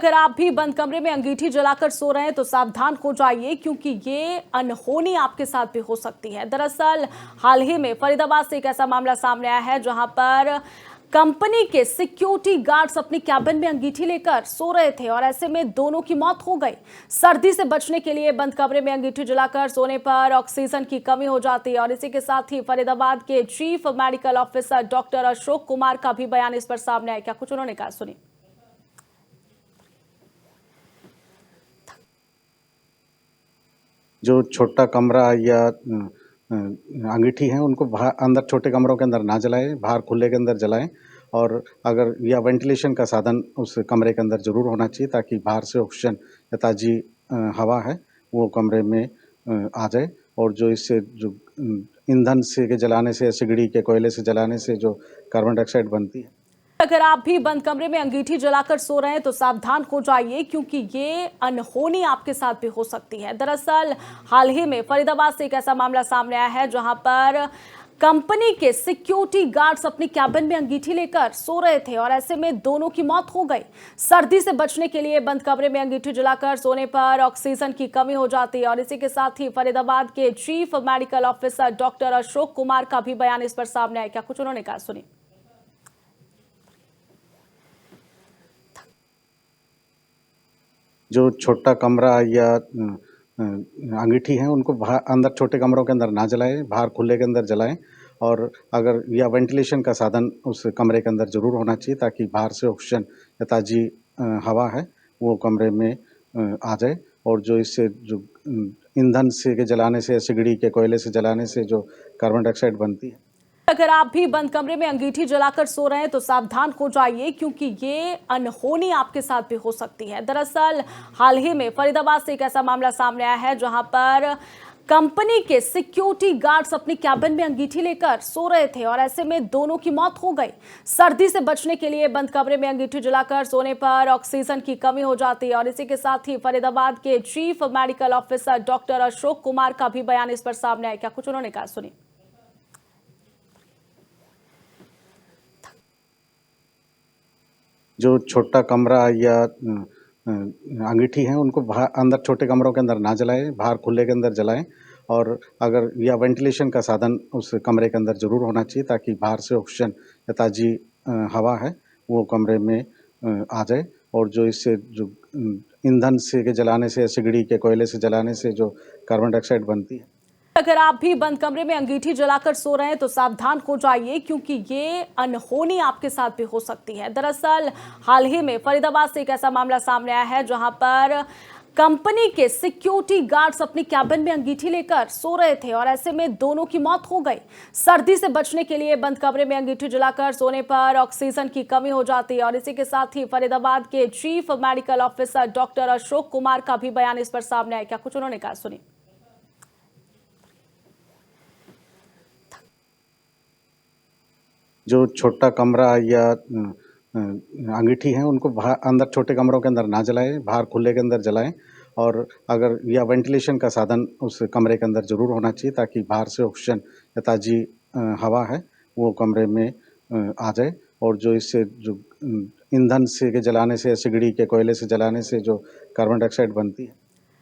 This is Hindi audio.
अगर आप भी बंद कमरे में अंगीठी जलाकर सो रहे हैं तो सावधान हो जाइए, क्योंकि ये अनहोनी आपके साथ भी हो सकती है। दरअसल हाल ही में फरीदाबाद से एक ऐसा मामला सामने आया है जहां पर कंपनी के सिक्योरिटी गार्ड्स अपनी कैबिन में अंगीठी लेकर सो रहे थे और ऐसे में दोनों की मौत हो गई। सर्दी से बचने के लिए बंद कमरे में अंगीठी जलाकर सोने पर ऑक्सीजन की कमी हो जाती है और इसी के साथ ही फरीदाबाद के chief medical officer doctor Ashok Kumar का भी बयान इस पर सामने आया। क्या कुछ उन्होंने कहा, सुनिए। जो छोटा कमरा या अंगीठी है उनको बाहर अंदर छोटे कमरों के अंदर ना जलाएं, बाहर खुले के अंदर जलाएं। और अगर या वेंटिलेशन का साधन उस कमरे के अंदर ज़रूर होना चाहिए, ताकि बाहर से ऑक्सीजन या ताज़ी हवा है वो कमरे में आ जाए। और जो इससे जो ईंधन से के जलाने से, सिगड़ी के कोयले से जलाने से जो कार्बन डाइऑक्साइड बनती है। अगर आप भी बंद कमरे में अंगीठी जलाकर सो रहे हैं तो सावधान हो जाइए, क्योंकि ये अनहोनी आपके साथ भी हो सकती है। दरअसल हाल ही में फरीदाबाद से एक ऐसा मामला सामने आया है जहां पर कंपनी के सिक्योरिटी गार्ड्स अपनी कैबिन में अंगीठी लेकर सो रहे थे और ऐसे में दोनों की मौत हो गई। सर्दी से बचने के लिए बंद कमरे में अंगीठी जलाकर सोने पर ऑक्सीजन की कमी हो जाती है और इसी के साथ ही फरीदाबाद के chief medical officer doctor Ashok Kumar का भी बयान इस पर सामने आया। क्या कुछ उन्होंने कहा, सुनिए। जो छोटा कमरा या अंगीठी है उनको बाहर अंदर छोटे कमरों के अंदर ना जलाएं, बाहर खुले के अंदर जलाएं। और अगर या वेंटिलेशन का साधन उस कमरे के अंदर ज़रूर होना चाहिए, ताकि बाहर से ऑक्सीजन या ताज़ी हवा है वो कमरे में आ जाए। और जो इससे जो ईंधन से के जलाने से, सिगड़ी के कोयले से जलाने से जो कार्बन डाइऑक्साइड बनती है। अगर आप भी बंद कमरे में अंगीठी जलाकर सो रहे हैं तो सावधान हो जाइए, क्योंकि ये अनहोनी आपके साथ भी हो सकती है। दरअसल हाल ही में फरीदाबाद से एक ऐसा मामला सामने आया है जहां पर कंपनी के सिक्योरिटी गार्ड्स अपनी कैबिन में अंगीठी लेकर सो रहे थे और ऐसे में दोनों की मौत हो गई। सर्दी से बचने के लिए बंद कमरे में अंगीठी जलाकर सोने पर ऑक्सीजन की कमी हो जाती है और इसी के साथ ही फरीदाबाद के chief medical officer doctor Ashok Kumar का भी बयान इस पर सामने आया। क्या कुछ उन्होंने कहा, सुनिए। जो छोटा कमरा या अंगीठी है उनको बाहर अंदर छोटे कमरों के अंदर ना जलाएं, बाहर खुले के अंदर जलाएं। और अगर या वेंटिलेशन का साधन उस कमरे के अंदर ज़रूर होना चाहिए, ताकि बाहर से ऑक्सीजन या ताज़ी हवा है वो कमरे में आ जाए। और जो इससे जो ईंधन से के जलाने से, सिगड़ी के कोयले से जलाने से जो कार्बन डाइऑक्साइड बनती है। अगर आप भी बंद कमरे में अंगीठी जलाकर सो रहे हैं तो सावधान हो जाइए, क्योंकि ये अनहोनी आपके साथ भी हो सकती है। दरअसल हाल ही में फरीदाबाद से एक ऐसा मामला सामने आया है जहां पर कंपनी के सिक्योरिटी गार्ड्स अपनी कैबिन में अंगीठी लेकर सो रहे थे और ऐसे में दोनों की मौत हो गई। सर्दी से बचने के लिए बंद कमरे में अंगीठी जलाकर सोने पर ऑक्सीजन की कमी हो जाती है और इसी के साथ ही फरीदाबाद के chief medical officer doctor Ashok Kumar का भी बयान इस पर सामने आया। क्या कुछ उन्होंने कहा, सुनिए। जो छोटा कमरा या अंगीठी है उनको बाहर अंदर छोटे कमरों के अंदर ना जलाएं, बाहर खुले के अंदर जलाएं। और अगर या वेंटिलेशन का साधन उस कमरे के अंदर ज़रूर होना चाहिए, ताकि बाहर से ऑक्सीजन या ताज़ी हवा है वो कमरे में आ जाए। और जो इससे जो ईंधन से के जलाने से, सिगड़ी के कोयले से जलाने से जो कार्बन डाइऑक्साइड बनती है।